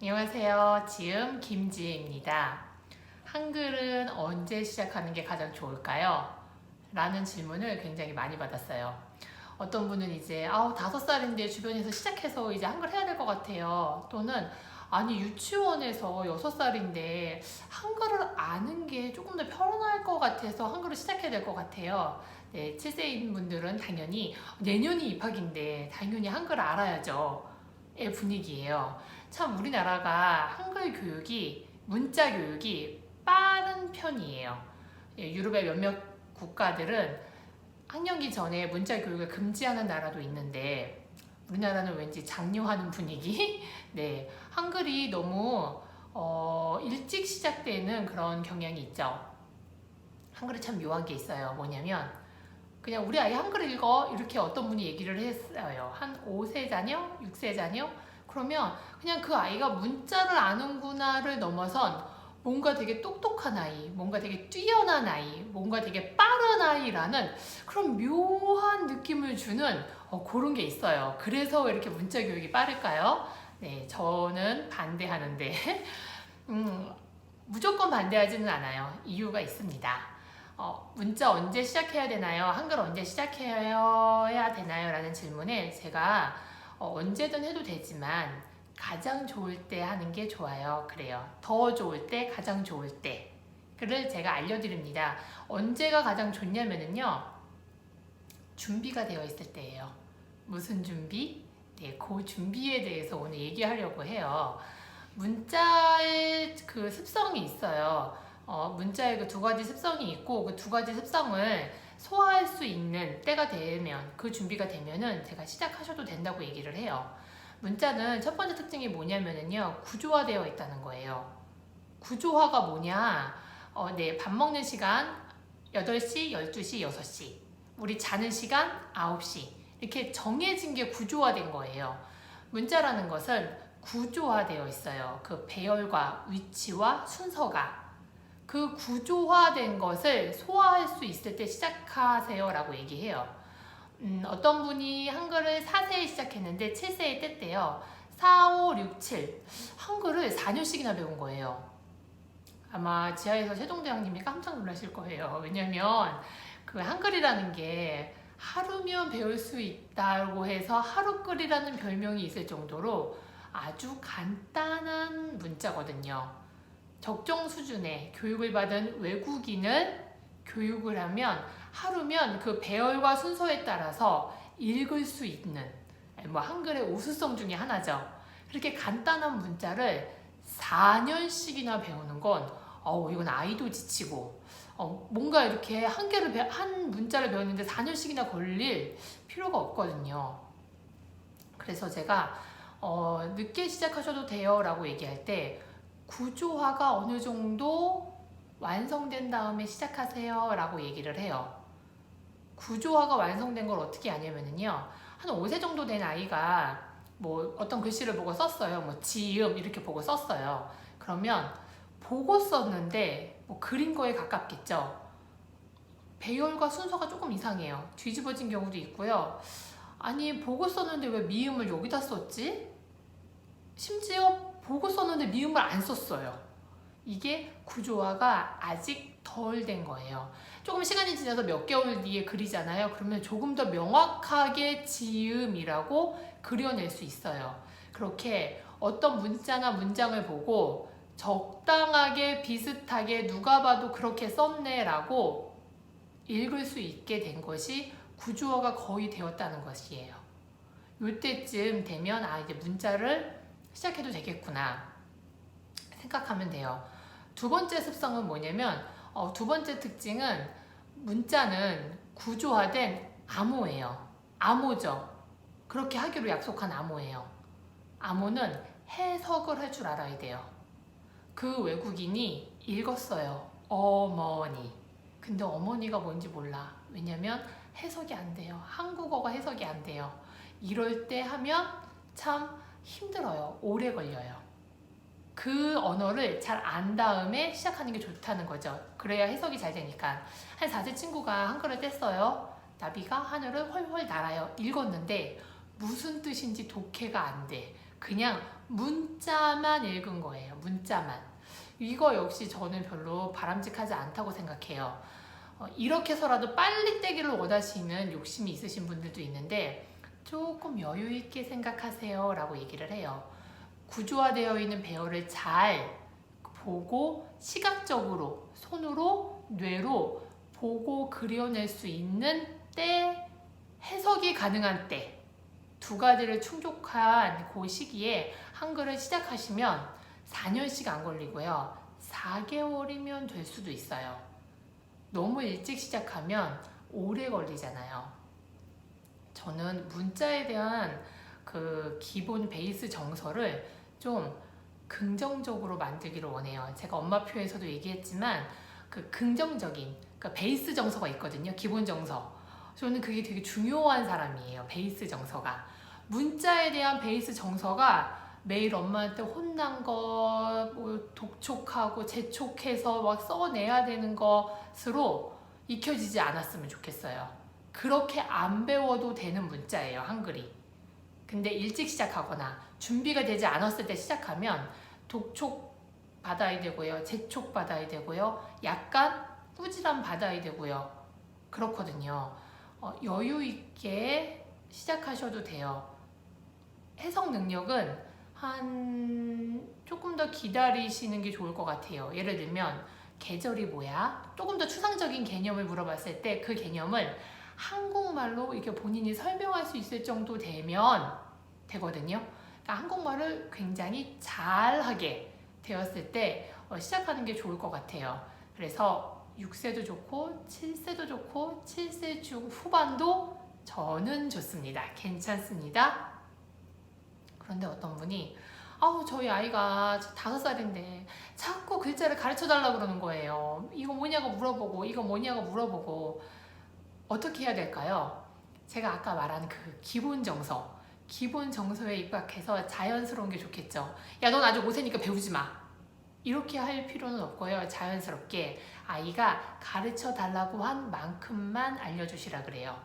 안녕하세요. 지음 김지혜입니다. 한글은 언제 시작하는 게 가장 좋을까요? 라는 질문을 굉장히 많이 받았어요. 어떤 분은 이제 5살인데 주변에서 시작해서 이제 한글 해야 될 것 같아요. 또는 아니 유치원에서 6살인데 한글을 아는 게 조금 더 편할 것 같아서 한글을 시작해야 될 것 같아요. 네, 7세인 분들은 당연히 내년이 입학인데 당연히 한글을 알아야죠. 의 분위기예요. 참 우리나라가 한글 교육이 문자 교육이 빠른 편이에요. 유럽의 몇몇 국가들은 학령기 전에 문자 교육을 금지하는 나라도 있는데 우리나라는 왠지 장려하는 분위기? 네, 한글이 너무 일찍 시작되는 그런 경향이 있죠. 한글이 참 묘한 게 있어요. 뭐냐면 그냥 우리 아이 한글 읽어 이렇게 어떤 분이 얘기를 했어요. 한 5세 자녀, 6세 자녀 그러면 그냥 그 아이가 문자를 아는구나를 넘어선 뭔가 되게 똑똑한 아이, 뭔가 되게 뛰어난 아이, 뭔가 되게 빠른 아이라는 그런 묘한 느낌을 주는 그런 게 있어요. 그래서 왜 이렇게 문자 교육이 빠를까요? 네, 저는 반대하는데 무조건 반대하지는 않아요. 이유가 있습니다. 문자 언제 시작해야 되나요? 한글 언제 시작해야 되나요? 라는 질문에 제가 언제든 해도 되지만 가장 좋을 때 하는 게 좋아요. 그래요. 더 좋을 때, 가장 좋을 때를 제가 알려드립니다. 언제가 가장 좋냐면요. 준비가 되어 있을 때예요. 무슨 준비? 네, 그 준비에 대해서 오늘 얘기하려고 해요. 문자의 그 습성이 있어요. 문자의 그 두 가지 습성이 있고 그 두 가지 습성을 소화할 수 있는 때가 되면 그 준비가 되면은 제가 시작하셔도 된다고 얘기를 해요. 문자는 첫 번째 특징이 뭐냐면은요 구조화되어 있다는 거예요. 구조화가 뭐냐? 네, 밥 먹는 시간 8시, 12시, 6시 우리 자는 시간 9시 이렇게 정해진 게 구조화된 거예요. 문자라는 것은 구조화되어 있어요. 그 배열과 위치와 순서가 그 구조화된 것을 소화할 수 있을 때 시작하세요 라고 얘기해요. 어떤 분이 한글을 4세에 시작했는데 7세에 뗐대요. 4, 5, 6, 7 한글을 4년씩이나 배운 거예요. 아마 지하에서 세종대왕님이 깜짝 놀라실 거예요. 왜냐면 그 한글이라는 게 하루면 배울 수 있다고 해서 하루글이라는 별명이 있을 정도로 아주 간단한 문자거든요. 적정 수준의 교육을 받은 외국인은 교육을 하면 하루면 그 배열과 순서에 따라서 읽을 수 있는 한글의 우수성 중에 하나죠. 그렇게 간단한 문자를 4년씩이나 배우는 건 이건 아이도 지치고 뭔가 이렇게 한 문자를 배우는데 4년씩이나 걸릴 필요가 없거든요. 그래서 제가 늦게 시작하셔도 돼요 라고 얘기할 때 구조화가 어느 정도 완성된 다음에 시작하세요 라고 얘기를 해요. 구조화가 완성된 걸 어떻게 아냐면요 한 5세 정도 된 아이가 뭐 어떤 글씨를 보고 썼어요. 뭐 지음 이렇게 보고 썼어요. 그러면 보고 썼는데 뭐 그린 거에 가깝겠죠. 배열과 순서가 조금 이상해요. 뒤집어진 경우도 있고요. 아니 보고 썼는데 왜 미음을 여기다 썼지? 심지어 보고 썼는데 미음을 안 썼어요. 이게 구조화가 아직 덜 된 거예요. 조금 시간이 지나서 몇 개월 뒤에 그리잖아요. 그러면 조금 더 명확하게 지음이라고 그려낼 수 있어요. 그렇게 어떤 문자나 문장을 보고 적당하게 비슷하게 누가 봐도 그렇게 썼네라고 읽을 수 있게 된 것이 구조화가 거의 되었다는 것이에요. 이때쯤 되면 이제 문자를 시작해도 되겠구나 생각하면 돼요. 두 번째 습성은 뭐냐면 두 번째 특징은 문자는 구조화된 암호예요. 암호죠. 그렇게 하기로 약속한 암호예요. 암호는 해석을 할 줄 알아야 돼요. 그 외국인이 읽었어요. 어머니. 근데 어머니가 뭔지 몰라. 왜냐면 해석이 안 돼요. 한국어가 해석이 안 돼요. 이럴 때 하면 참 힘들어요. 오래 걸려요. 그 언어를 잘 안 다음에 시작하는 게 좋다는 거죠. 그래야 해석이 잘 되니까. 한 4세 친구가 한글을 뗐어요. 나비가 하늘을 훨훨 날아요. 읽었는데 무슨 뜻인지 독해가 안 돼. 그냥 문자만 읽은 거예요. 문자만. 이거 역시 저는 별로 바람직하지 않다고 생각해요. 이렇게 해서라도 빨리 떼기를 원하시는 욕심이 있으신 분들도 있는데 조금 여유 있게 생각하세요 라고 얘기를 해요. 구조화되어 있는 배열을 잘 보고 시각적으로 손으로 뇌로 보고 그려낼 수 있는 때, 해석이 가능한 때, 두 가지를 충족한 그 시기에 한글을 시작하시면 4년씩 안 걸리고요. 4개월이면 될 수도 있어요. 너무 일찍 시작하면 오래 걸리잖아요. 저는 문자에 대한 그 기본 베이스 정서를 좀 긍정적으로 만들기를 원해요. 제가 엄마표에서도 얘기했지만 그 긍정적인 그 베이스 정서가 있거든요. 기본 정서. 저는 그게 되게 중요한 사람이에요. 베이스 정서가. 문자에 대한 베이스 정서가 매일 엄마한테 혼난 거, 뭐 독촉하고 재촉해서 막 써내야 되는 것으로 익혀지지 않았으면 좋겠어요. 그렇게 안 배워도 되는 문자예요, 한글이. 근데 일찍 시작하거나 준비가 되지 않았을 때 시작하면 독촉 받아야 되고요, 재촉 받아야 되고요, 약간 꾸지람 받아야 되고요. 그렇거든요. 여유 있게 시작하셔도 돼요. 해석 능력은 한 조금 더 기다리시는 게 좋을 것 같아요. 예를 들면 계절이 뭐야? 조금 더 추상적인 개념을 물어봤을 때 그 개념을 한국말로 이렇게 본인이 설명할 수 있을 정도 되면 되거든요. 그러니까 한국말을 굉장히 잘하게 되었을 때 시작하는 게 좋을 것 같아요. 그래서 6세도 좋고 7세도 좋고 7세 중후반도 저는 좋습니다. 괜찮습니다. 그런데 어떤 분이 저희 아이가 5살인데 자꾸 글자를 가르쳐달라고 그러는 거예요. 이거 뭐냐고 물어보고 이거 뭐냐고 물어보고 어떻게 해야 될까요? 제가 아까 말한 그 기본 정서에 입각해서 자연스러운 게 좋겠죠. 야, 넌 아직 5세니까 배우지 마. 이렇게 할 필요는 없고요. 자연스럽게 아이가 가르쳐 달라고 한 만큼만 알려주시라 그래요.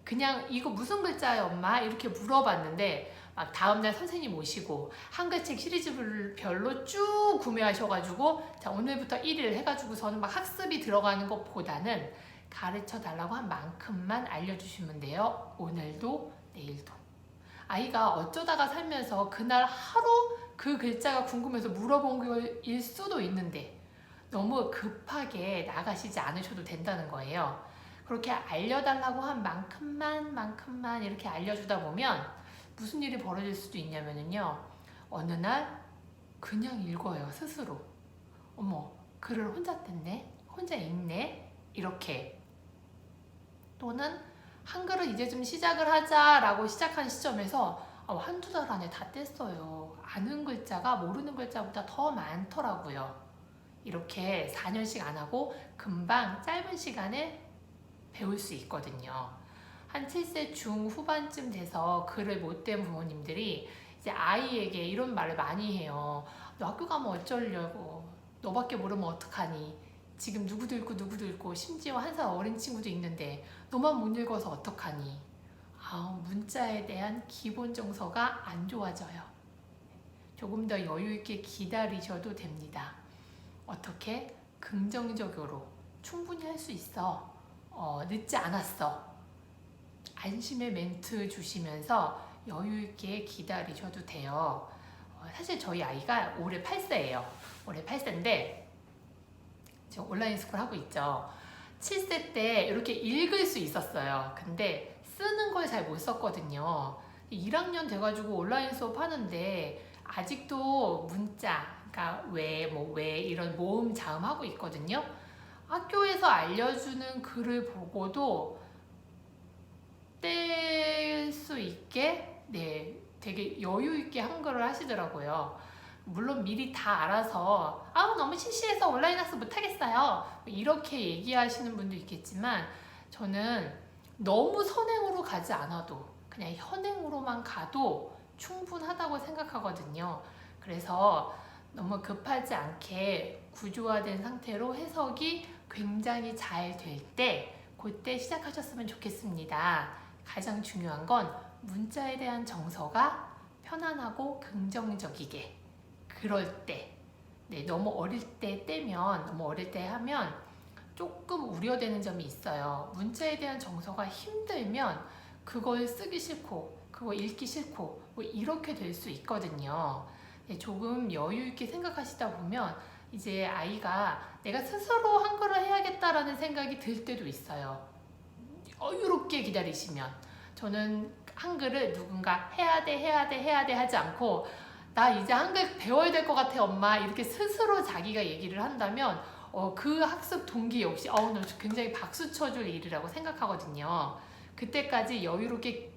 그냥 이거 무슨 글자예요, 엄마? 이렇게 물어봤는데 막 다음날 선생님 오시고 한글책 시리즈별로 쭉 구매하셔가지고 자, 오늘부터 1일 해가지고서는 막 학습이 들어가는 것보다는 가르쳐 달라고 한 만큼만 알려주시면 돼요. 오늘도 내일도. 아이가 어쩌다가 살면서 그날 하루 그 글자가 궁금해서 물어본 거일 수도 있는데 너무 급하게 나가시지 않으셔도 된다는 거예요. 그렇게 알려달라고 한 만큼만 이렇게 알려주다 보면 무슨 일이 벌어질 수도 있냐면요. 어느 날 그냥 읽어요, 스스로. 어머, 글을 혼자 뗐네? 혼자 읽네? 이렇게. 또는 한글을 이제 좀 시작을 하자라고 시작한 시점에서 한두 달 안에 다 뗐어요. 아는 글자가 모르는 글자보다 더 많더라고요. 이렇게 4년씩 안 하고 금방 짧은 시간에 배울 수 있거든요. 한 7세 중후반쯤 돼서 글을 못 뗀 부모님들이 이제 아이에게 이런 말을 많이 해요. 너 학교 가면 어쩌려고? 너밖에 모르면 어떡하니? 지금 누구도 읽고 심지어 1살 어린 친구도 있는데 너만 못 읽어서 어떡하니? 문자에 대한 기본 정서가 안 좋아져요. 조금 더 여유 있게 기다리셔도 됩니다. 어떻게? 긍정적으로 충분히 할 수 있어. 늦지 않았어. 안심의 멘트 주시면서 여유 있게 기다리셔도 돼요. 사실 저희 아이가 올해 8세예요. 올해 8세인데 지금 온라인 스쿨 하고 있죠. 7세 때 이렇게 읽을 수 있었어요. 근데 쓰는 걸 잘 못 썼거든요. 1학년 돼가지고 온라인 수업 하는데 아직도 문자, 그러니까 왜 이런 모음 자음 하고 있거든요. 학교에서 알려주는 글을 보고도 뗄 수 있게 되게 여유 있게 한글을 하시더라고요. 물론 미리 다 알아서 너무 시시해서 온라인 학습 못하겠어요 이렇게 얘기하시는 분도 있겠지만 저는 너무 선행으로 가지 않아도 그냥 현행으로만 가도 충분하다고 생각하거든요. 그래서 너무 급하지 않게 구조화된 상태로 해석이 굉장히 잘 될 때 그때 시작하셨으면 좋겠습니다. 가장 중요한 건 문자에 대한 정서가 편안하고 긍정적이게 그럴 때 너무 어릴 때 너무 어릴 때 하면 조금 우려되는 점이 있어요. 문자에 대한 정서가 힘들면 그걸 쓰기 싫고 그거 읽기 싫고 뭐 이렇게 될 수 있거든요. 조금 여유 있게 생각하시다 보면 이제 아이가 내가 스스로 한글을 해야겠다라는 생각이 들 때도 있어요. 여유롭게 기다리시면. 저는 한글을 누군가 해야 돼 하지 않고 나 이제 한글 배워야 될 것 같아 엄마 이렇게 스스로 자기가 얘기를 한다면 그 학습 동기 역시 나 굉장히 박수 쳐줄 일이라고 생각하거든요. 그때까지 여유롭게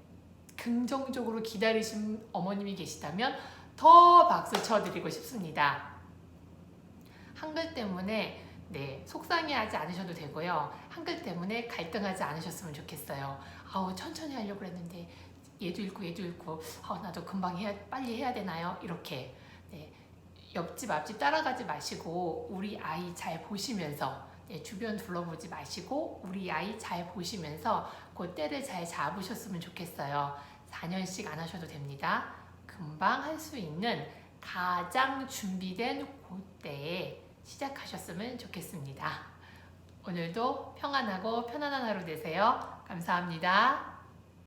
긍정적으로 기다리신 어머님이 계시다면 더 박수 쳐드리고 싶습니다. 한글 때문에 속상해하지 않으셔도 되고요. 한글 때문에 갈등하지 않으셨으면 좋겠어요. 천천히 하려고 했는데 얘도 읽고 나도 금방 빨리 해야 되나요? 이렇게 옆집 앞집 따라가지 마시고 우리 아이 잘 보시면서 주변 둘러보지 마시고 우리 아이 잘 보시면서 그 때를 잘 잡으셨으면 좋겠어요. 4년씩 안 하셔도 됩니다. 금방 할 수 있는 가장 준비된 그때에 시작하셨으면 좋겠습니다. 오늘도 평안하고 편안한 하루 되세요. 감사합니다.